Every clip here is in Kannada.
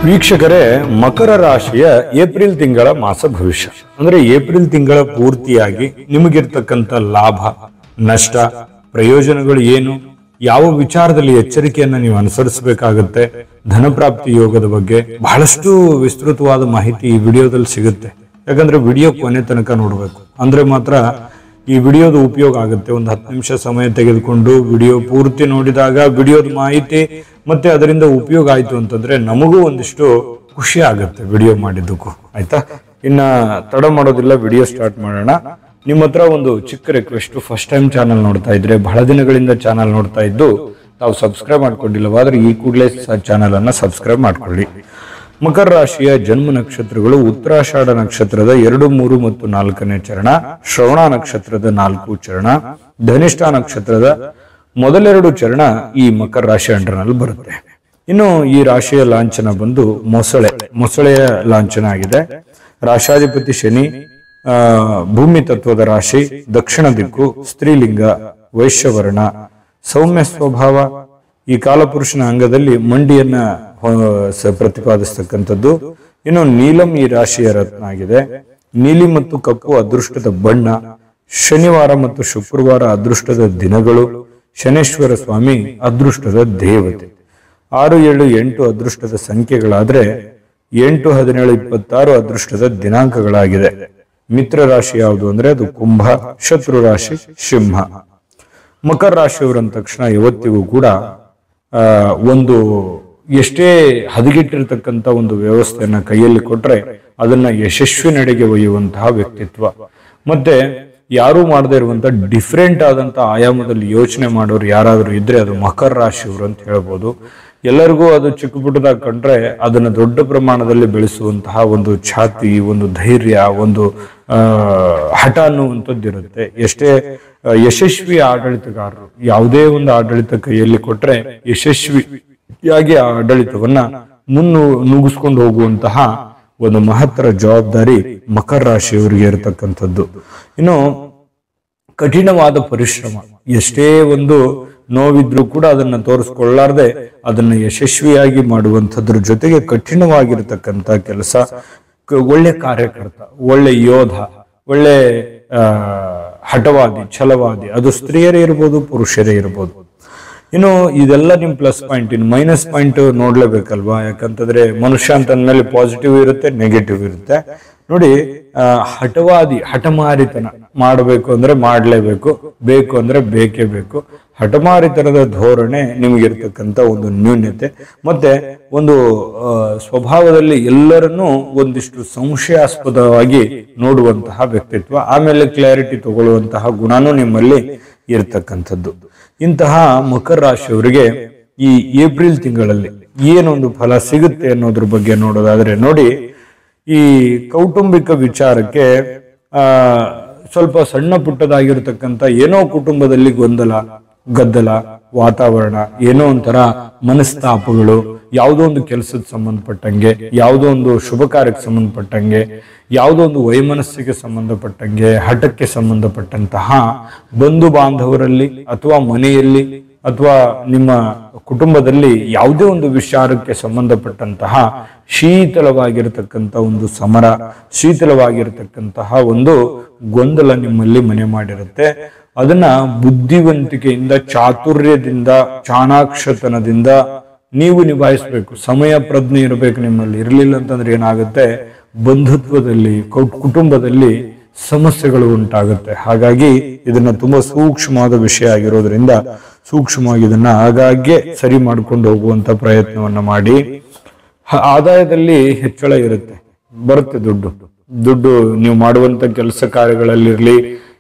ವೀಕ್ಷಕರೇ, ಮಕರ ರಾಶಿಯ ಏಪ್ರಿಲ್ ತಿಂಗಳ ಮಾಸ ಭವಿಷ್ಯ ಅಂದ್ರೆ ಏಪ್ರಿಲ್ ತಿಂಗಳ ಪೂರ್ತಿಯಾಗಿ ನಿಮಗಿರ್ತಕ್ಕಂಥ ಲಾಭ ನಷ್ಟ ಪ್ರಯೋಜನಗಳು ಏನು, ಯಾವ ವಿಚಾರದಲ್ಲಿ ಎಚ್ಚರಿಕೆಯನ್ನ ನೀವು ಅನುಸರಿಸಬೇಕಾಗುತ್ತೆ, ಧನಪ್ರಾಪ್ತಿ ಯೋಗದ ಬಗ್ಗೆ ಬಹಳಷ್ಟು ವಿಸ್ತೃತವಾದ ಮಾಹಿತಿ ಈ ವಿಡಿಯೋದಲ್ಲಿ ಸಿಗುತ್ತೆ. ಯಾಕಂದ್ರೆ ವಿಡಿಯೋ ಕೊನೆ ತನಕ ನೋಡ್ಬೇಕು, ಅಂದ್ರೆ ಮಾತ್ರ ಈ ವಿಡಿಯೋದ ಉಪಯೋಗ ಆಗುತ್ತೆ. ಒಂದು 10 ನಿಮಿಷ ಸಮಯ ತೆಗೆದುಕೊಂಡು ವಿಡಿಯೋ ಪೂರ್ತಿ ನೋಡಿದಾಗ ವಿಡಿಯೋದ ಮಾಹಿತಿ ಮತ್ತೆ ಅದರಿಂದ ಉಪಯೋಗ ಆಯ್ತು ಅಂತಂದ್ರೆ ನಮಗೂ ಒಂದಿಷ್ಟು ಖುಷಿ ಆಗುತ್ತೆ ವಿಡಿಯೋ ಮಾಡಿದ್ದಕ್ಕೂ. ಆಯ್ತಾ, ಇನ್ನ ತಡ ಮಾಡೋದಿಲ್ಲ, ವಿಡಿಯೋ ಸ್ಟಾರ್ಟ್ ಮಾಡೋಣ. ನಿಮ್ಮ ಹತ್ರ ಒಂದು ಚಿಕ್ಕ ರಿಕ್ವೆಸ್ಟ್, ಫಸ್ಟ್ ಟೈಮ್ ಚಾನಲ್ ನೋಡ್ತಾ ಇದ್ರೆ, ಬಹಳ ದಿನಗಳಿಂದ ಚಾನಲ್ ನೋಡ್ತಾ ಇದ್ದು ತಾವು ಸಬ್ಸ್ಕ್ರೈಬ್ ಮಾಡ್ಕೊಂಡಿಲ್ಲವಾದ್ರೆ ಈ ಕೂಡಲೇ ಚಾನಲ್ ಅನ್ನ ಸಬ್ಸ್ಕ್ರೈಬ್ ಮಾಡ್ಕೊಳ್ಳಿ. ಮಕರ ರಾಶಿಯ ಜನ್ಮ ನಕ್ಷತ್ರಗಳು ಉತ್ತರಾಷಾಢ ನಕ್ಷತ್ರದ 2, 3 ಮತ್ತು 4ನೇ ಚರಣ, ಶ್ರವಣ ನಕ್ಷತ್ರದ 4 ಚರಣ, ಧನಿಷ್ಠ ನಕ್ಷತ್ರದ ಮೊದಲೆರಡು ಚರಣ ಈ ಮಕರ ರಾಶಿ ಅಂಡರ್ನಲ್ಲಿ ಬರುತ್ತೆ. ಇನ್ನು ಈ ರಾಶಿಯ ಲಾಂಛನ ಬಂದು ಮೊಸಳೆಯ ಲಾಂಛನ ಆಗಿದೆ. ರಾಶಾಧಿಪತಿ ಶನಿ, ಭೂಮಿ ತತ್ವದ ರಾಶಿ, ದಕ್ಷಿಣ ದಿಕ್ಕು, ಸ್ತ್ರೀಲಿಂಗ, ವೈಶ್ಯವರ್ಣ, ಸೌಮ್ಯ ಸ್ವಭಾವ. ಈ ಕಾಲಪುರುಷನ ಅಂಗದಲ್ಲಿ ಮಂಡಿಯನ್ನ ಪ್ರತಿಪಾದಿಸ್ತಕ್ಕಂಥದ್ದು. ಇನ್ನು ನೀಲಂ ಈ ರಾಶಿಯ ರತ್ನ ಆಗಿದೆ. ನೀಲಿ ಮತ್ತು ಕಪ್ಪು ಅದೃಷ್ಟದ ಬಣ್ಣ. ಶನಿವಾರ ಮತ್ತು ಶುಕ್ರವಾರ ಅದೃಷ್ಟದ ದಿನಗಳು. ಶನೇಶ್ವರ ಸ್ವಾಮಿ ಅದೃಷ್ಟದ ದೇವತೆ. 6, 7, 8 ಅದೃಷ್ಟದ ಸಂಖ್ಯೆಗಳಾದ್ರೆ 8, 17, 26 ಅದೃಷ್ಟದ ದಿನಾಂಕಗಳಾಗಿದೆ. ಮಿತ್ರ ರಾಶಿ ಯಾವುದು ಅಂದ್ರೆ ಅದು ಕುಂಭ, ಶತ್ರು ರಾಶಿ ಸಿಂಹ. ಮಕರ ರಾಶಿಯವರು ಅಂದ ತಕ್ಷಣ ಯಾವತ್ತಿಗೂ ಕೂಡ ಒಂದು ಎಷ್ಟೇ ಹದಗೆಟ್ಟಿರ್ತಕ್ಕಂಥ ಒಂದು ವ್ಯವಸ್ಥೆಯನ್ನ ಕೈಯಲ್ಲಿ ಕೊಟ್ರೆ ಅದನ್ನ ಯಶಸ್ವಿ ನಡೆಗೆ ಒಯ್ಯುವಂತಹ ವ್ಯಕ್ತಿತ್ವ. ಮತ್ತೆ ಯಾರು ಮಾಡದೇ ಇರುವಂತ ಡಿಫ್ರೆಂಟ್ ಆದಂತ ಆಯಾಮದಲ್ಲಿ ಯೋಚನೆ ಮಾಡೋರು ಯಾರಾದ್ರೂ ಇದ್ರೆ ಅದು ಮಕರ ರಾಶಿಯವರು ಅಂತ ಹೇಳ್ಬೋದು. ಎಲ್ಲರಿಗೂ ಅದು ಚಿಕ್ಕ ಪುಟ್ಟದಾಗ ಕಂಡ್ರೆ ಅದನ್ನ ದೊಡ್ಡ ಪ್ರಮಾಣದಲ್ಲಿ ಬೆಳೆಸುವಂತಹ ಒಂದು ಛಾತಿ, ಒಂದು ಧೈರ್ಯ, ಒಂದು ಹಠ ಅನ್ನುವಂಥದ್ದು ಇರುತ್ತೆ. ಎಷ್ಟೇ ಯಶಸ್ವಿ ಆಡಳಿತಗಾರರು ಯಾವುದೇ ಒಂದು ಆಡಳಿತ ಕೈಯಲ್ಲಿ ಕೊಟ್ರೆ ಯಶಸ್ವಿಯಾಗಿ ಆ ಆಡಳಿತವನ್ನ ನುಗ್ಗಿಸ್ಕೊಂಡು ಹೋಗುವಂತಹ ಒಂದು ಮಹತ್ತರ ಜವಾಬ್ದಾರಿ ಮಕರ ರಾಶಿಯವರಿಗೆ ಇರತಕ್ಕಂಥದ್ದು. ಇನ್ನು ಕಠಿಣವಾದ ಪರಿಶ್ರಮ, ಎಷ್ಟೇ ಒಂದು ನೋವಿದ್ರೂ ಕೂಡ ಅದನ್ನ ತೋರಿಸ್ಕೊಳ್ಳಾರ್ದೆ ಅದನ್ನ ಯಶಸ್ವಿಯಾಗಿ ಮಾಡುವಂಥದ್ರ ಜೊತೆಗೆ ಕಠಿಣವಾಗಿರ್ತಕ್ಕಂಥ ಕೆಲಸ, ಒಳ್ಳೆ ಕಾರ್ಯಕರ್ತ, ಒಳ್ಳೆ ಯೋಧ, ಒಳ್ಳೆ ಹಠವಾದಿ, ಛಲವಾದಿ, ಅದು ಸ್ತ್ರೀಯರೇ ಇರ್ಬೋದು ಪುರುಷರೇ ಇರ್ಬೋದು. ಇನ್ನು ಇದೆಲ್ಲ ನಿಮ್ ಪ್ಲಸ್ ಪಾಯಿಂಟ್. ಇನ್ನು ಮೈನಸ್ ಪಾಯಿಂಟ್ ನೋಡ್ಲೇಬೇಕಲ್ವಾ, ಯಾಕಂತಂದ್ರೆ ಮನುಷ್ಯ ಅಂತ ಅಂದ್ಮೇಲೆ ಪಾಸಿಟಿವ್ ಇರುತ್ತೆ, ನೆಗೆಟಿವ್ ಇರುತ್ತೆ. ನೋಡಿ, ಹಠವಾದಿ, ಹಠಮಾರಿತನ ಮಾಡಬೇಕು ಅಂದ್ರೆ ಮಾಡ್ಲೇಬೇಕು, ಬೇಕು ಅಂದ್ರೆ ಬೇಕೇ ಬೇಕು. ಹಠಮಾರಿತನದ ಧೋರಣೆ ನಿಮಗಿರ್ತಕ್ಕಂಥ ಒಂದು ನ್ಯೂನ್ಯತೆ. ಮತ್ತೆ ಒಂದು ಸ್ವಭಾವದಲ್ಲಿ ಎಲ್ಲರನ್ನೂ ಒಂದಿಷ್ಟು ಸಂಶಯಾಸ್ಪದವಾಗಿ ನೋಡುವಂತಹ ವ್ಯಕ್ತಿತ್ವ, ಆಮೇಲೆ ಕ್ಲಾರಿಟಿ ತಗೊಳ್ಳುವಂತಹ ಗುಣನೂ ನಿಮ್ಮಲ್ಲಿ ಇರ್ತಕ್ಕಂಥದ್ದು. ಇಂತಹ ಮಕರ ರಾಶಿಯವರಿಗೆ ಈ ಏಪ್ರಿಲ್ ತಿಂಗಳಲ್ಲಿ ಏನೊಂದು ಫಲ ಸಿಗುತ್ತೆ ಅನ್ನೋದ್ರ ಬಗ್ಗೆ ನೋಡೋದಾದ್ರೆ, ನೋಡಿ, ಈ ಕೌಟುಂಬಿಕ ವಿಚಾರಕ್ಕೆ ಸ್ವಲ್ಪ ಸಣ್ಣ ಪುಟ್ಟದಾಗಿರ್ತಕ್ಕಂಥ ಏನೋ ಕುಟುಂಬದಲ್ಲಿ ಗೊಂದಲ, ಗದ್ದಲ ವಾತಾವರಣ, ಏನೋ ಒಂಥರ ಮನಸ್ತಾಪಗಳು, ಯಾವುದೋ ಒಂದು ಕೆಲಸದ ಸಂಬಂಧಪಟ್ಟಂಗೆ, ಯಾವುದೋ ಒಂದು ಶುಭ ಕಾರ್ಯಕ್ಕೆ ಸಂಬಂಧಪಟ್ಟಂಗೆ, ಯಾವುದೋ ಒಂದು ವೈಮನಸ್ಸಿಗೆ ಸಂಬಂಧಪಟ್ಟಂಗೆ, ಹಠಕ್ಕೆ ಸಂಬಂಧಪಟ್ಟಂತಹ ಬಂಧು ಬಾಂಧವರಲ್ಲಿ ಅಥವಾ ಮನೆಯಲ್ಲಿ ಅಥವಾ ನಿಮ್ಮ ಕುಟುಂಬದಲ್ಲಿ ಯಾವುದೇ ಒಂದು ವಿಚಾರಕ್ಕೆ ಸಂಬಂಧಪಟ್ಟಂತಹ ಶೀತಲವಾಗಿರತಕ್ಕಂಥ ಒಂದು ಸಮರ, ಶೀತಲವಾಗಿರತಕ್ಕಂತಹ ಒಂದು ಗೊಂದಲ ನಿಮ್ಮಲ್ಲಿ ಮನೆ ಮಾಡಿರುತ್ತೆ. ಅದನ್ನ ಬುದ್ಧಿವಂತಿಕೆಯಿಂದ, ಚಾತುರ್ಯದಿಂದ, ಚಾಣಾಕ್ಷತನದಿಂದ ನೀವು ನಿಭಾಯಿಸ್ಬೇಕು. ಸಮಯ ಪ್ರಜ್ಞೆ ಇರಬೇಕು ನಿಮ್ಮಲ್ಲಿ. ಇರಲಿಲ್ಲ ಅಂತಂದ್ರೆ ಏನಾಗುತ್ತೆ, ಬಂಧುತ್ವದಲ್ಲಿ, ಕುಟುಂಬದಲ್ಲಿ ಸಮಸ್ಯೆಗಳು ಉಂಟಾಗುತ್ತೆ. ಹಾಗಾಗಿ ಇದನ್ನ ತುಂಬಾ ಸೂಕ್ಷ್ಮವಾದ ವಿಷಯ ಆಗಿರೋದ್ರಿಂದ ಸೂಕ್ಷ್ಮವಾಗಿ ಇದನ್ನ ಆಗಾಗ್ಗೆ ಸರಿ ಮಾಡ್ಕೊಂಡು ಹೋಗುವಂತ ಪ್ರಯತ್ನವನ್ನ ಮಾಡಿ. ಆದಾಯದಲ್ಲಿ ಹೆಚ್ಚಳ ಇರುತ್ತೆ, ಬರುತ್ತೆ ದುಡ್ಡು ನೀವು ಮಾಡುವಂತ ಕೆಲಸ ಕಾರ್ಯಗಳಲ್ಲಿರ್ಲಿ,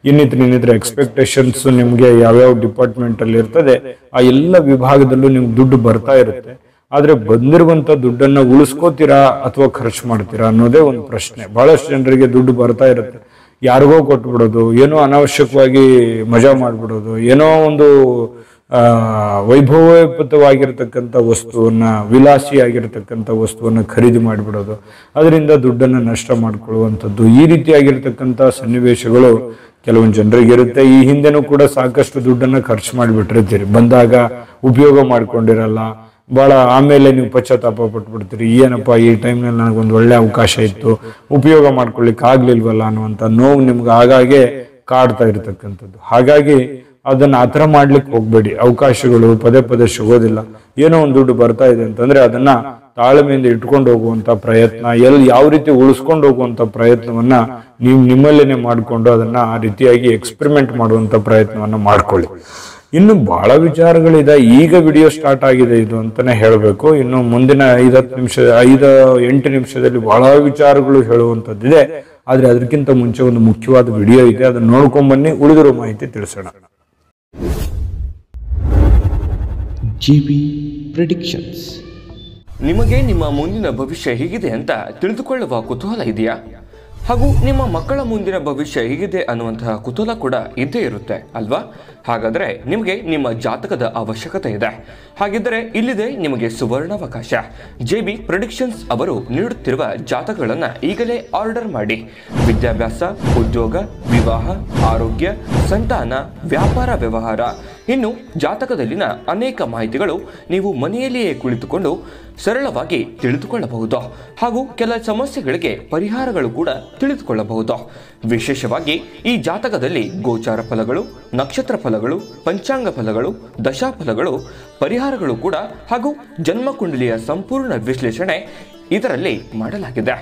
ಇನ್ನಿತರ ಎಕ್ಸ್ಪೆಕ್ಟೇಷನ್ಸ್ ನಿಮ್ಗೆ ಯಾವ್ಯಾವ ಡಿಪಾರ್ಟ್ಮೆಂಟ್ ಅಲ್ಲಿ ಇರ್ತದೆ ಆ ಎಲ್ಲ ವಿಭಾಗದಲ್ಲೂ ನಿಮ್ಗೆ ದುಡ್ಡು ಬರ್ತಾ ಇರುತ್ತೆ. ಆದ್ರೆ ಬಂದಿರುವಂತ ದುಡ್ಡನ್ನ ಉಳಿಸ್ಕೋತೀರಾ ಅಥವಾ ಖರ್ಚು ಮಾಡ್ತೀರಾ ಅನ್ನೋದೇ ಒಂದು ಪ್ರಶ್ನೆ. ಬಹಳಷ್ಟು ಜನರಿಗೆ ದುಡ್ಡು ಬರ್ತಾ ಇರುತ್ತೆ, ಯಾರಿಗೋ ಕೊಟ್ಬಿಡೋದು, ಏನೋ ಅನಾವಶ್ಯಕವಾಗಿ ಮಜಾ ಮಾಡ್ಬಿಡೋದು, ಏನೋ ಒಂದು ವೈಭವೋಪೇತವಾಗಿರ್ತಕ್ಕಂಥ ವಸ್ತುವನ್ನ, ವಿಲಾಸಿಯಾಗಿರ್ತಕ್ಕಂಥ ವಸ್ತುವನ್ನ ಖರೀದಿ ಮಾಡಿಬಿಡೋದು, ಅದರಿಂದ ದುಡ್ಡನ್ನ ನಷ್ಟ ಮಾಡ್ಕೊಳ್ಳುವಂಥದ್ದು, ಈ ರೀತಿಯಾಗಿರ್ತಕ್ಕಂಥ ಸನ್ನಿವೇಶಗಳು ಕೆಲವೊಂದು ಜನರಿಗೆ ಇರುತ್ತೆ. ಈ ಹಿಂದೆನೂ ಕೂಡ ಸಾಕಷ್ಟು ದುಡ್ಡನ್ನ ಖರ್ಚು ಮಾಡಿಬಿಟ್ಟಿರ್ತೀರಿ, ಬಂದಾಗ ಉಪಯೋಗ ಮಾಡ್ಕೊಂಡಿರಲ್ಲ, ಬಹಳ ಆಮೇಲೆ ನೀವು ಪಶ್ಚಾತ್ತಾಪ ಪಟ್ಬಿಡ್ತೀರಿ, ಏನಪ್ಪ ಈ ಟೈಮ್ನಲ್ಲಿ ನನಗೊಂದು ಒಳ್ಳೆ ಅವಕಾಶ ಇತ್ತು, ಉಪಯೋಗ ಮಾಡ್ಕೊಳ್ಳಿಕ್ಕೆ ಆಗ್ಲಿಲ್ವಲ್ಲ ಅನ್ನುವಂಥ ನೋವು ನಿಮ್ಗೆ ಆಗಾಗ್ಗೆ ಕಾಡ್ತಾ ಇರ್ತಕ್ಕಂಥದ್ದು. ಹಾಗಾಗಿ ಅದನ್ನ ಆ ಥರ ಮಾಡ್ಲಿಕ್ಕೆ ಹೋಗ್ಬೇಡಿ. ಅವಕಾಶಗಳು ಪದೇ ಪದೇ ಸಿಗೋದಿಲ್ಲ. ಏನೋ ಒಂದು ದುಡ್ಡು ಬರ್ತಾ ಇದೆ ಅಂತಂದ್ರೆ ಅದನ್ನ ತಾಳ್ಮೆಯಿಂದ ಇಟ್ಕೊಂಡು ಹೋಗುವಂತ ಪ್ರಯತ್ನ, ಯಾವ ರೀತಿ ಉಳಿಸ್ಕೊಂಡು ಹೋಗುವಂತ ಪ್ರಯತ್ನವನ್ನ ನೀವು ನಿಮ್ಮಲ್ಲೇನೆ ಮಾಡಿಕೊಂಡು ಅದನ್ನ ಆ ರೀತಿಯಾಗಿ ಎಕ್ಸ್ಪೆರಿಮೆಂಟ್ ಮಾಡುವಂತ ಪ್ರಯತ್ನವನ್ನ ಮಾಡ್ಕೊಳ್ಳಿ. ಇನ್ನು ಬಹಳ ವಿಚಾರಗಳಿದೆ. ಈಗ ವಿಡಿಯೋ ಸ್ಟಾರ್ಟ್ ಆಗಿದೆ ಇದು ಅಂತಾನೆ ಹೇಳಬೇಕು. ಇನ್ನು ಮುಂದಿನ 5-8 ನಿಮಿಷದಲ್ಲಿ ಬಹಳ ವಿಚಾರಗಳು ಹೇಳುವಂತದ್ದಿದೆ. ಆದ್ರೆ ಅದಕ್ಕಿಂತ ಮುಂಚೆ ಒಂದು ಮುಖ್ಯವಾದ ವಿಡಿಯೋ ಇದೆ, ಅದನ್ನ ನೋಡ್ಕೊಂಡ್ ಬನ್ನಿ, ಉಳಿದಿರೋ ಮಾಹಿತಿ ತಿಳಿಸೋಣ. GB predictions. ನಿಮಗೆ ನಿಮ್ಮ ಮುಂದಿನ ಭವಿಷ್ಯ ಹೇಗಿದೆ ಅಂತ ತಿಳಿದುಕೊಳ್ಳುವ ಕುತೂಹಲ ಇದೆಯಾ? ಹಾಗೂ ನಿಮ್ಮ ಮಕ್ಕಳ ಮುಂದಿನ ಭವಿಷ್ಯ ಹೇಗಿದೆ ಅನ್ನುವಂತಹ ಕುತೂಹಲ ಕೂಡ ಇದ್ದೇ ಇರುತ್ತೆ ಅಲ್ವಾ? ಹಾಗಾದರೆ ನಿಮಗೆ ನಿಮ್ಮ ಜಾತಕದ ಅವಶ್ಯಕತೆ ಇದೆ. ಹಾಗಿದ್ದರೆ ಇಲ್ಲಿದೆ ನಿಮಗೆ ಸುವರ್ಣಾವಕಾಶ. JB ಪ್ರೆಡಿಕ್ಷನ್ಸ್ ಅವರು ನೀಡುತ್ತಿರುವ ಜಾತಕಗಳನ್ನು ಈಗಲೇ ಆರ್ಡರ್ ಮಾಡಿ. ವಿದ್ಯಾಭ್ಯಾಸ, ಉದ್ಯೋಗ, ವಿವಾಹ, ಆರೋಗ್ಯ, ಸಂತಾನ, ವ್ಯಾಪಾರ ವ್ಯವಹಾರ, ಇನ್ನು ಜಾತಕದಲ್ಲಿನ ಅನೇಕ ಮಾಹಿತಿಗಳು ನೀವು ಮನೆಯಲ್ಲಿಯೇ ಕುಳಿತುಕೊಂಡು ಸರಳವಾಗಿ ತಿಳಿದುಕೊಳ್ಳಬಹುದು. ಹಾಗೂ ಕೆಲ ಸಮಸ್ಯೆಗಳಿಗೆ ಪರಿಹಾರಗಳು ಕೂಡ ತಿಳಿದುಕೊಳ್ಳಬಹುದು. ವಿಶೇಷವಾಗಿ ಈ ಜಾತಕದಲ್ಲಿ ಗೋಚಾರ ಫಲಗಳು, ನಕ್ಷತ್ರ ಫಲಗಳು, ಪಂಚಾಂಗ ಫಲಗಳು, ದಶಾಫಲಗಳು, ಪರಿಹಾರಗಳು ಕೂಡ ಹಾಗೂ ಜನ್ಮಕುಂಡಲಿಯ ಸಂಪೂರ್ಣ ವಿಶ್ಲೇಷಣೆ ಇದರಲ್ಲಿ ಮಾಡಲಾಗಿದೆ.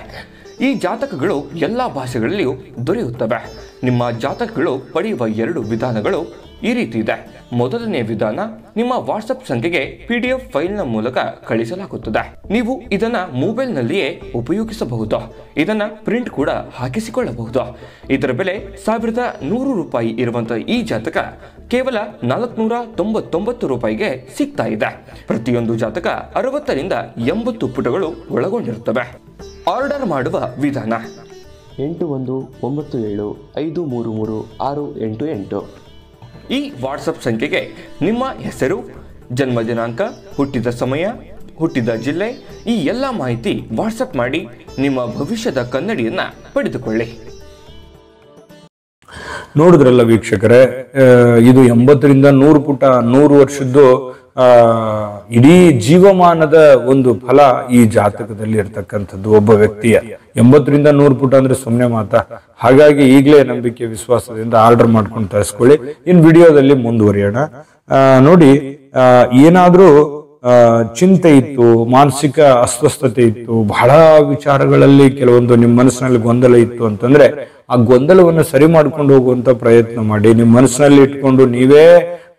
ಈ ಜಾತಕಗಳು ಎಲ್ಲ ಭಾಷೆಗಳಲ್ಲಿಯೂ ದೊರೆಯುತ್ತವೆ. ನಿಮ್ಮ ಜಾತಕಗಳು ಪಡೆಯುವ 2 ವಿಧಾನಗಳು ಈ ರೀತಿ ಇದೆ. ಮೊದಲನೇ ವಿಧಾನ, ನಿಮ್ಮ ವಾಟ್ಸಪ್ ಸಂಖ್ಯೆಗೆ PDF ಫೈಲ್ನ ಮೂಲಕ ಕಳಿಸಲಾಗುತ್ತದೆ. ನೀವು ಇದನ್ನ ಮೊಬೈಲ್ನಲ್ಲಿಯೇ ಉಪಯೋಗಿಸಬಹುದು. ಇದನ್ನ ಪ್ರಿಂಟ್ ಕೂಡ ಹಾಕಿಸಿಕೊಳ್ಳಬಹುದು. ಇದರ ಬೆಲೆ 1100 ರೂಪಾಯಿ ಇರುವಂತಹ ಈ ಜಾತಕ ಕೇವಲ 499 ರೂಪಾಯಿಗೆ ಸಿಗ್ತಾ ಇದೆ. ಪ್ರತಿಯೊಂದು ಜಾತಕ 60ರಿಂದ 80 ಪುಟಗಳು ಒಳಗೊಂಡಿರುತ್ತವೆ. ಆರ್ಡರ್ ಮಾಡುವ ವಿಧಾನ: 8197533688. ಈ ವಾಟ್ಸಪ್ ಸಂಖ್ಯೆಗೆ ನಿಮ್ಮ ಹೆಸರು, ಜನ್ಮ ದಿನಾಂಕ, ಹುಟ್ಟಿದ ಸಮಯ, ಹುಟ್ಟಿದ ಜಿಲ್ಲೆ, ಈ ಎಲ್ಲ ಮಾಹಿತಿ ವಾಟ್ಸಪ್ ಮಾಡಿ ನಿಮ್ಮ ಭವಿಷ್ಯದ ಕನ್ನಡಿಯನ್ನ ಪಡೆದುಕೊಳ್ಳಿ. ನೋಡಿದ್ರಲ್ಲ ವೀಕ್ಷಕರೇ, ಇದು 80ರಿಂದ 100 ಪುಟ, 100 ವರ್ಷದ್ದು ಇಡೀ ಜೀವಮಾನದ ಒಂದು ಫಲ ಈ ಜಾತಕದಲ್ಲಿ ಇರ್ತಕ್ಕಂಥದ್ದು. ಒಬ್ಬ ವ್ಯಕ್ತಿಯ 80ರಿಂದ 100 ಪುಟ ಅಂದ್ರೆ ಸುಮ್ಮನೆ ಮಾತಾ. ಹಾಗಾಗಿ ಈಗಲೇ ನಂಬಿಕೆ ವಿಶ್ವಾಸದಿಂದ ಆರ್ಡರ್ ಮಾಡ್ಕೊಂಡು ತರಿಸ್ಕೊಳ್ಳಿ. ಇನ್ ವಿಡಿಯೋದಲ್ಲಿ ಮುಂದುವರಿಯೋಣ. ನೋಡಿ, ಏನಾದ್ರೂ ಚಿಂತೆ ಇತ್ತು, ಮಾನಸಿಕ ಅಸ್ವಸ್ಥತೆ ಇತ್ತು, ಬಹಳ ವಿಚಾರಗಳಲ್ಲಿ ಕೆಲವೊಂದು ನಿಮ್ಮ ಮನಸ್ಸಿನಲ್ಲಿ ಗೊಂದಲ ಇತ್ತು ಅಂತಂದ್ರೆ ಆ ಗೊಂದಲವನ್ನು ಸರಿ ಮಾಡ್ಕೊಂಡು ಹೋಗುವಂತ ಪ್ರಯತ್ನ ಮಾಡಿ. ನಿಮ್ಮ ಮನಸ್ಸಿನಲ್ಲಿ ಇಟ್ಕೊಂಡು ನೀವೇ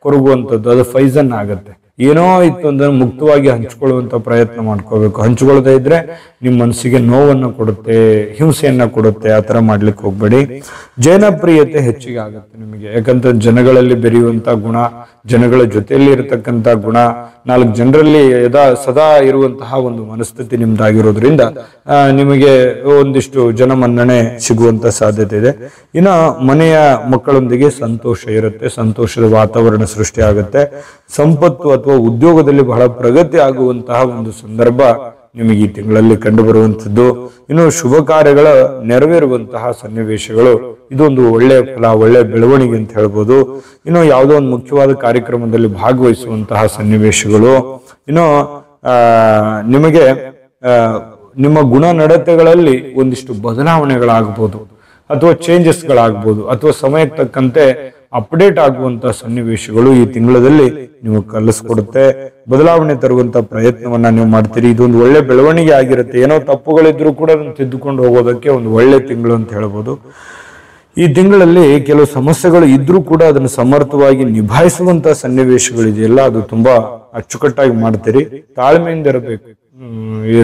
ಕೊರಗುವಂಥದ್ದು ಅದು ಫೈಸನ್ ಆಗತ್ತೆ. ಏನೋ ಇತ್ತು ಅಂದ್ರೆ ಮುಕ್ತವಾಗಿ ಹಂಚ್ಕೊಳ್ಳುವಂತ ಪ್ರಯತ್ನ ಮಾಡ್ಕೋಬೇಕು. ಹಂಚ್ಕೊಳ್ಳದೆ ಇದ್ರೆ ನಿಮ್ಮ ಮನಸ್ಸಿಗೆ ನೋವನ್ನು ಕೊಡುತ್ತೆ, ಹಿಂಸೆಯನ್ನ ಕೊಡುತ್ತೆ. ಆ ತರ ಮಾಡ್ಲಿಕ್ಕೆ ಹೋಗ್ಬೇಡಿ. ಜನಪ್ರಿಯತೆ ಹೆಚ್ಚಿಗೆ ಆಗುತ್ತೆ ನಿಮಗೆ. ಯಾಕಂತ ಜನಗಳಲ್ಲಿ ಬೆರೆಯುವಂತ ಗುಣ, ಜನಗಳ ಜೊತೆಯಲ್ಲಿ ಇರತಕ್ಕಂತ ಗುಣ, 4 ಜನರಲ್ಲಿ ಸದಾ ಇರುವಂತಹ ಒಂದು ಮನಸ್ಥಿತಿ ನಿಮ್ದಾಗಿರೋದ್ರಿಂದ ನಿಮಗೆ ಒಂದಿಷ್ಟು ಜನಮನ್ನಣೆ ಸಿಗುವಂತ ಸಾಧ್ಯತೆ ಇದೆ. ಇನ್ನ ಮನೆಯ ಮಕ್ಕಳೊಂದಿಗೆ ಸಂತೋಷ ಇರುತ್ತೆ, ಸಂತೋಷದ ವಾತಾವರಣ ಸೃಷ್ಟಿ ಆಗುತ್ತೆ. ಸಂಪತ್ತು ಅಥವಾ ಉದ್ಯೋಗದಲ್ಲಿ ಬಹಳ ಪ್ರಗತಿ ಆಗುವಂತಹ ಒಂದು ಸಂದರ್ಭ ನಿಮಗೆ ಈ ತಿಂಗಳಲ್ಲಿ ಕಂಡು ಬರುವಂತದ್ದು. ಇನ್ನು ಶುಭ ಕಾರ್ಯಗಳ ನೆರವೇರುವಂತಹ ಸನ್ನಿವೇಶಗಳು, ಇದೊಂದು ಒಳ್ಳೆಯ ಫಲ, ಒಳ್ಳೆಯ ಬೆಳವಣಿಗೆ ಅಂತ ಹೇಳ್ಬೋದು. ಇನ್ನು ಯಾವುದೋ ಒಂದು ಮುಖ್ಯವಾದ ಕಾರ್ಯಕ್ರಮದಲ್ಲಿ ಭಾಗವಹಿಸುವಂತಹ ಸನ್ನಿವೇಶಗಳು. ಇನ್ನು ನಿಮಗೆ ನಿಮ್ಮ ಗುಣ ನಡತೆಗಳಲ್ಲಿ ಒಂದಿಷ್ಟು ಬದಲಾವಣೆಗಳಾಗಬಹುದು ಅಥವಾ ಚೇಂಜಸ್ಗಳಾಗಬಹುದು ಅಥವಾ ಸಮಯಕ್ಕೆ ತಕ್ಕಂತೆ ಅಪ್ಡೇಟ್ ಆಗುವಂತಹ ಸನ್ನಿವೇಶಗಳು ಈ ತಿಂಗಳಲ್ಲಿ ನೀವು ಕಲಿಸ್ಕೊಡುತ್ತೆ. ಬದಲಾವಣೆ ತರುವಂತ ಪ್ರಯತ್ನವನ್ನ ನೀವು ಮಾಡ್ತೀರಿ. ಇದೊಂದು ಒಳ್ಳೆ ಬೆಳವಣಿಗೆ ಆಗಿರುತ್ತೆ. ಏನೋ ತಪ್ಪುಗಳಿದ್ರು ಕೂಡ ಅದನ್ನು ತಿದ್ದುಕೊಂಡು ಹೋಗೋದಕ್ಕೆ ಒಂದು ಒಳ್ಳೆ ತಿಂಗಳು ಅಂತ ಹೇಳ್ಬೋದು. ಈ ತಿಂಗಳಲ್ಲಿ ಕೆಲವು ಸಮಸ್ಯೆಗಳು ಇದ್ರೂ ಕೂಡ ಅದನ್ನು ಸಮರ್ಥವಾಗಿ ನಿಭಾಯಿಸುವಂತ ಸನ್ನಿವೇಶಗಳಿದೆಯಲ್ಲ, ಅದು ತುಂಬಾ ಅಚ್ಚುಕಟ್ಟಾಗಿ ಮಾಡ್ತೀರಿ. ತಾಳ್ಮೆಯಿಂದ ಇರಬೇಕು.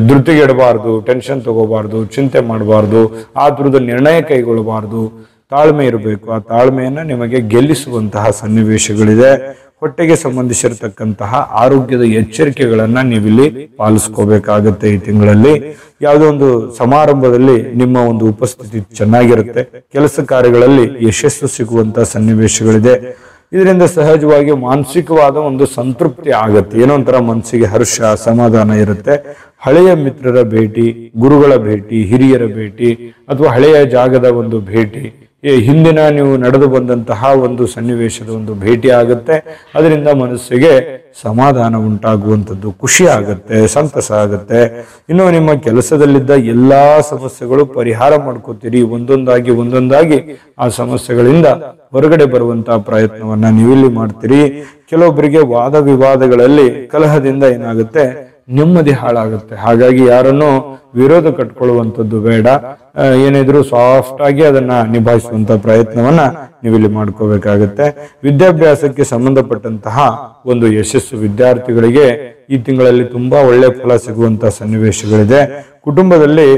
ಧೃತಿಗೆಡಬಾರ್ದು, ಟೆನ್ಷನ್ ತಗೋಬಾರ್ದು, ಚಿಂತೆ ಮಾಡಬಾರ್ದು, ಆತುರದ ನಿರ್ಣಯ ಕೈಗೊಳ್ಳಬಾರ್ದು. ತಾಳ್ಮೆ ಇರಬೇಕು. ಆ ತಾಳ್ಮೆಯನ್ನ ನಿಮಗೆ ಗೆಲ್ಲಿಸುವಂತಹ ಸನ್ನಿವೇಶಗಳಿದೆ. ಹೊಟ್ಟೆಗೆ ಸಂಬಂಧಿಸಿರತಕ್ಕಂತಹ ಆರೋಗ್ಯದ ಎಚ್ಚರಿಕೆಗಳನ್ನ ನೀವಿಲ್ಲಿ ಪಾಲಿಸ್ಕೋಬೇಕಾಗತ್ತೆ. ಈ ತಿಂಗಳಲ್ಲಿ ಯಾವುದೋ ಒಂದು ಸಮಾರಂಭದಲ್ಲಿ ನಿಮ್ಮ ಒಂದು ಉಪಸ್ಥಿತಿ ಚೆನ್ನಾಗಿರುತ್ತೆ. ಕೆಲಸ ಕಾರ್ಯಗಳಲ್ಲಿ ಯಶಸ್ಸು ಸಿಗುವಂತಹ ಸನ್ನಿವೇಶಗಳಿದೆ. ಇದರಿಂದ ಸಹಜವಾಗಿ ಮಾನಸಿಕವಾದ ಒಂದು ಸಂತೃಪ್ತಿ ಆಗತ್ತೆ. ಏನೋ ಒಂಥರ ಮನಸ್ಸಿಗೆ ಹರ್ಷ, ಸಮಾಧಾನ ಇರುತ್ತೆ. ಹಳೆಯ ಮಿತ್ರರ ಭೇಟಿ, ಗುರುಗಳ ಭೇಟಿ, ಹಿರಿಯರ ಭೇಟಿ ಅಥವಾ ಹಳೆಯ ಜಾಗದ ಒಂದು ಭೇಟಿ, ಹಿಂದಿನ ನೀವು ನಡೆದು ಬಂದಂತಹ ಒಂದು ಸನ್ನಿವೇಶದ ಒಂದು ಭೇಟಿ ಆಗುತ್ತೆ. ಅದರಿಂದ ಮನಸ್ಸಿಗೆ ಸಮಾಧಾನ ಉಂಟಾಗುವಂಥದ್ದು, ಖುಷಿ ಆಗುತ್ತೆ, ಸಂತಸ ಆಗುತ್ತೆ. ಇನ್ನು ನಿಮ್ಮ ಕೆಲಸದಲ್ಲಿದ್ದ ಎಲ್ಲಾ ಸಮಸ್ಯೆಗಳು ಪರಿಹಾರ ಮಾಡ್ಕೋತೀರಿ. ಒಂದೊಂದಾಗಿ ಆ ಸಮಸ್ಯೆಗಳಿಂದ ಹೊರಗಡೆ ಬರುವಂತಹ ಪ್ರಯತ್ನವನ್ನ ನೀವಿಲ್ಲಿ ಮಾಡ್ತೀರಿ. ಕೆಲವೊಬ್ಬರಿಗೆ ವಾದ ವಿವಾದಗಳಲ್ಲಿ ಕಲಹದಿಂದ ಏನಾಗುತ್ತೆ, ನೆಮ್ಮದಿ ಹಾಳಾಗುತ್ತೆ. ಹಾಗಾಗಿ ಯಾರನ್ನು ವಿರೋಧ ಕಟ್ಕೊಳ್ಳುವಂಥದ್ದು ಬೇಡ. ಏನಿದ್ರು ಸಾಫ್ಟ್ ಆಗಿ ಅದನ್ನ ನಿಭಾಯಿಸುವಂತ ಪ್ರಯತ್ನವನ್ನ ನೀವಿಲ್ಲಿ ಮಾಡ್ಕೋಬೇಕಾಗತ್ತೆ. ವಿದ್ಯಾಭ್ಯಾಸಕ್ಕೆ ಸಂಬಂಧಪಟ್ಟಂತಹ ಒಂದು ಯಶಸ್ಸು ವಿದ್ಯಾರ್ಥಿಗಳಿಗೆ ಈ ತಿಂಗಳಲ್ಲಿ ತುಂಬಾ ಒಳ್ಳೆ ಫಲ ಸಿಗುವಂತ ಸನ್ನಿವೇಶಗಳಿದೆ. ಕುಟುಂಬದಲ್ಲಿ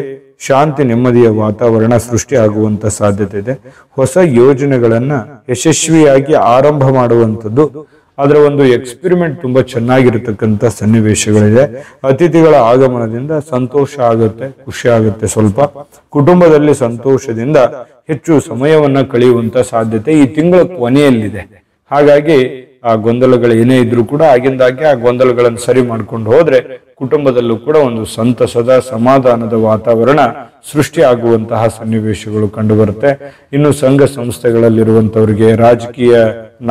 ಶಾಂತಿ ನೆಮ್ಮದಿಯ ವಾತಾವರಣ ಸೃಷ್ಟಿ ಆಗುವಂತ ಸಾಧ್ಯತೆ ಇದೆ. ಹೊಸ ಯೋಜನೆಗಳನ್ನ ಯಶಸ್ವಿಯಾಗಿ ಆರಂಭ ಮಾಡುವಂಥದ್ದು, ಅದರ ಒಂದು ಎಕ್ಸ್ಪೆರಿಮೆಂಟ್ ತುಂಬಾ ಚೆನ್ನಾಗಿರತಕ್ಕಂಥ ಸನ್ನಿವೇಶಗಳಿದೆ. ಅತಿಥಿಗಳ ಆಗಮನದಿಂದ ಸಂತೋಷ ಆಗುತ್ತೆ, ಖುಷಿ ಆಗುತ್ತೆ. ಸ್ವಲ್ಪ ಕುಟುಂಬದಲ್ಲಿ ಸಂತೋಷದಿಂದ ಹೆಚ್ಚು ಸಮಯವನ್ನ ಕಳೆಯುವಂತ ಸಾಧ್ಯತೆ ಈ ತಿಂಗಳ ಕೊನೆಯಲ್ಲಿದೆ. ಹಾಗಾಗಿ ಆ ಗೊಂದಲಗಳು ಏನೇ ಇದ್ರೂ ಕೂಡ ಆಗಿಂದಾಗೆ ಆ ಗೊಂದಲಗಳನ್ನು ಸರಿ ಮಾಡ್ಕೊಂಡು ಹೋದ್ರೆ ಕುಟುಂಬದಲ್ಲೂ ಕೂಡ ಒಂದು ಸಂತಸದ ಸಮಾಧಾನದ ವಾತಾವರಣ ಸೃಷ್ಟಿ ಆಗುವಂತಹ ಸನ್ನಿವೇಶಗಳು ಕಂಡು ಬರುತ್ತೆ. ಇನ್ನು ಸಂಘ ಸಂಸ್ಥೆಗಳಲ್ಲಿರುವಂತವರಿಗೆ, ರಾಜಕೀಯ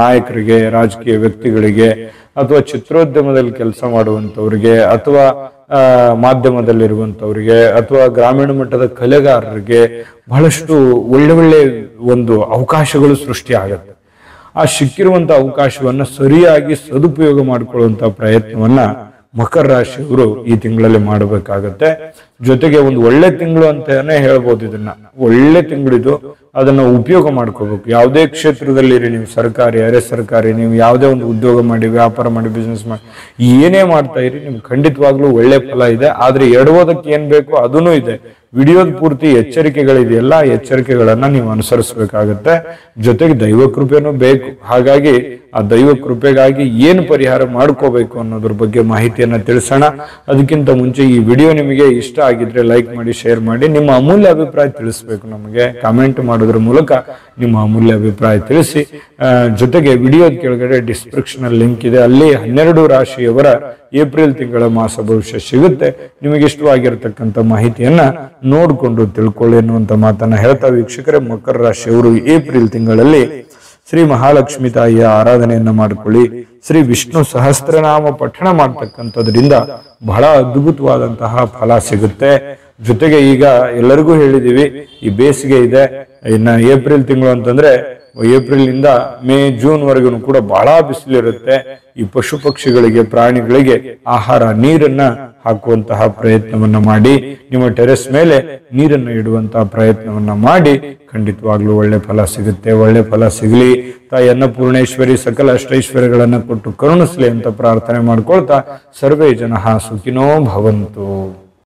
ನಾಯಕರಿಗೆ, ರಾಜಕೀಯ ವ್ಯಕ್ತಿಗಳಿಗೆ, ಅಥವಾ ಚಿತ್ರೋದ್ಯಮದಲ್ಲಿ ಕೆಲಸ ಮಾಡುವಂತವರಿಗೆ, ಅಥವಾ ಮಾಧ್ಯಮದಲ್ಲಿರುವಂತವರಿಗೆ, ಅಥವಾ ಗ್ರಾಮೀಣ ಮಟ್ಟದ ಕಲೆಗಾರರಿಗೆ ಬಹಳಷ್ಟು ಒಳ್ಳೆ ಒಂದು ಅವಕಾಶಗಳು ಸೃಷ್ಟಿ ಆಗುತ್ತೆ. ಆ ಸಿಕ್ಕಿರುವಂತ ಅವಕಾಶವನ್ನ ಸರಿಯಾಗಿ ಸದುಪಯೋಗ ಮಾಡಿಕೊಳ್ಳುವಂತ ಪ್ರಯತ್ನವನ್ನ ಮಕರ ರಾಶಿಯವರು ಈ ತಿಂಗಳಲ್ಲಿ ಮಾಡಬೇಕಾಗತ್ತೆ. ಜೊತೆಗೆ ಒಂದು ಒಳ್ಳೆ ತಿಂಗಳು ಅಂತಾನೆ ಹೇಳ್ಬೋದು. ಇದನ್ನ ಒಳ್ಳೆ ತಿಂಗಳಿದು, ಅದನ್ನ ಉಪಯೋಗ ಮಾಡ್ಕೋಬೇಕು. ಯಾವುದೇ ಕ್ಷೇತ್ರದಲ್ಲಿರಿ, ನೀವು ಸರ್ಕಾರಿ, ಅರೆ ಸರ್ಕಾರಿ, ನೀವು ಯಾವುದೇ ಒಂದು ಉದ್ಯೋಗ ಮಾಡಿ, ವ್ಯಾಪಾರ ಮಾಡಿ, ಬಿಸ್ನೆಸ್ ಮಾಡಿ, ಏನೇ ಮಾಡ್ತಾ ಇರಿ, ನಿಮ್ಗೆ ಖಂಡಿತವಾಗ್ಲೂ ಒಳ್ಳೆ ಫಲ ಇದೆ. ಆದ್ರೆ ಎಡವೋದಕ್ಕೆ ಏನ್ ಬೇಕು ಅದೂ ಇದೆ. ವಿಡಿಯೋದ ಪೂರ್ತಿ ಎಚ್ಚರಿಕೆಗಳಿದೆಯಲ್ಲ, ಎಚ್ಚರಿಕೆಗಳನ್ನ ನೀವು ಅನುಸರಿಸಬೇಕಾಗತ್ತೆ. ಜೊತೆಗೆ ದೈವ ಕೃಪೆನೂ ಬೇಕು. ಹಾಗಾಗಿ ಆ ದೈವ ಕೃಪೆಗಾಗಿ ಏನು ಪರಿಹಾರ ಮಾಡ್ಕೋಬೇಕು ಅನ್ನೋದ್ರ ಬಗ್ಗೆ ಮಾಹಿತಿಯನ್ನ ತಿಳಿಸೋಣ. ಅದಕ್ಕಿಂತ ಮುಂಚೆ ಈ ವಿಡಿಯೋ ನಿಮಗೆ ಇಷ್ಟ ಆಗಿದ್ರೆ ಲೈಕ್ ಮಾಡಿ, ಶೇರ್ ಮಾಡಿ. ನಿಮ್ಮ ಅಮೂಲ್ಯ ಅಭಿಪ್ರಾಯ ತಿಳಿಸ್ಬೇಕು. ನಮಗೆ ಕಾಮೆಂಟ್ ಮಾಡೋದ್ರ ಮೂಲಕ ನಿಮ್ಮ ಅಮೂಲ್ಯ ಅಭಿಪ್ರಾಯ ತಿಳಿಸಿ. ಜೊತೆಗೆ ವಿಡಿಯೋದ ಕೆಳಗಡೆ ಡಿಸ್ಕ್ರಿಪ್ಷನ್ ಅಲ್ಲಿ ಲಿಂಕ್ ಇದೆ, ಅಲ್ಲಿ 12 ರಾಶಿಯವರ ಏಪ್ರಿಲ್ ತಿಂಗಳ ಮಾಸ ಭವಿಷ್ಯ ಸಿಗುತ್ತೆ. ನಿಮಗೆ ಇಷ್ಟವಾಗಿರತಕ್ಕಂಥ ಮಾಹಿತಿಯನ್ನ ನೋಡ್ಕೊಂಡು ತಿಳ್ಕೊಳ್ಳಿ ಎನ್ನುವಂತ ಮಾತನ್ನ ಹೇಳ್ತಾ, ವೀಕ್ಷಕರೇ, ಮಕರ ರಾಶಿಯವರು ಏಪ್ರಿಲ್ ತಿಂಗಳಲ್ಲಿ ಶ್ರೀ ಮಹಾಲಕ್ಷ್ಮಿ ತಾಯಿಯ ಆರಾಧನೆಯನ್ನ ಮಾಡಿಕೊಳ್ಳಿ. ಶ್ರೀ ವಿಷ್ಣು ಸಹಸ್ರನಾಮ ಪಠಣ ಮಾಡ್ತಕ್ಕಂಥದ್ರಿಂದ ಬಹಳ ಅದ್ಭುತವಾದಂತಹ ಫಲ ಸಿಗುತ್ತೆ. ಜೊತೆಗೆ ಈಗ ಎಲ್ಲರಿಗೂ ಹೇಳಿದೀವಿ, ಈ ಬೇಸಿಗೆ ಇದೆ. ಇನ್ನ ಏಪ್ರಿಲ್ ತಿಂಗಳು ಅಂತಂದ್ರೆ ಏಪ್ರಿಲ್ ಇಂದ ಮೇ, ಜೂನ್ ವರೆಗೂ ಕೂಡ ಬಹಳ ಬಿಸಿಲಿರುತ್ತೆ. ಈ ಪಶು ಪಕ್ಷಿಗಳಿಗೆ, ಪ್ರಾಣಿಗಳಿಗೆ ಆಹಾರ, ನೀರನ್ನ ಹಾಕುವಂತಹ ಪ್ರಯತ್ನವನ್ನ ಮಾಡಿ, ನಿಮ್ಮ ಟೆರೆಸ್ ಮೇಲೆ ನೀರನ್ನು ಇಡುವಂತಹ ಪ್ರಯತ್ನವನ್ನ ಮಾಡಿ. ಖಂಡಿತವಾಗ್ಲೂ ಒಳ್ಳೆ ಫಲ ಸಿಗುತ್ತೆ. ಒಳ್ಳೆ ಫಲ ಸಿಗಲಿ. ತಾಯಿ ಅನ್ನಪೂರ್ಣೇಶ್ವರಿ ಸಕಲ ಅಷ್ಟೈಶ್ವರ್ಯಗಳನ್ನ ಕೊಟ್ಟು ಕರುಣಿಸ್ಲಿ ಅಂತ ಪ್ರಾರ್ಥನೆ ಮಾಡ್ಕೊಳ್ತಾ, ಸರ್ವೇ ಜನಃ ಸುಖಿನೋ ಭವಂತು.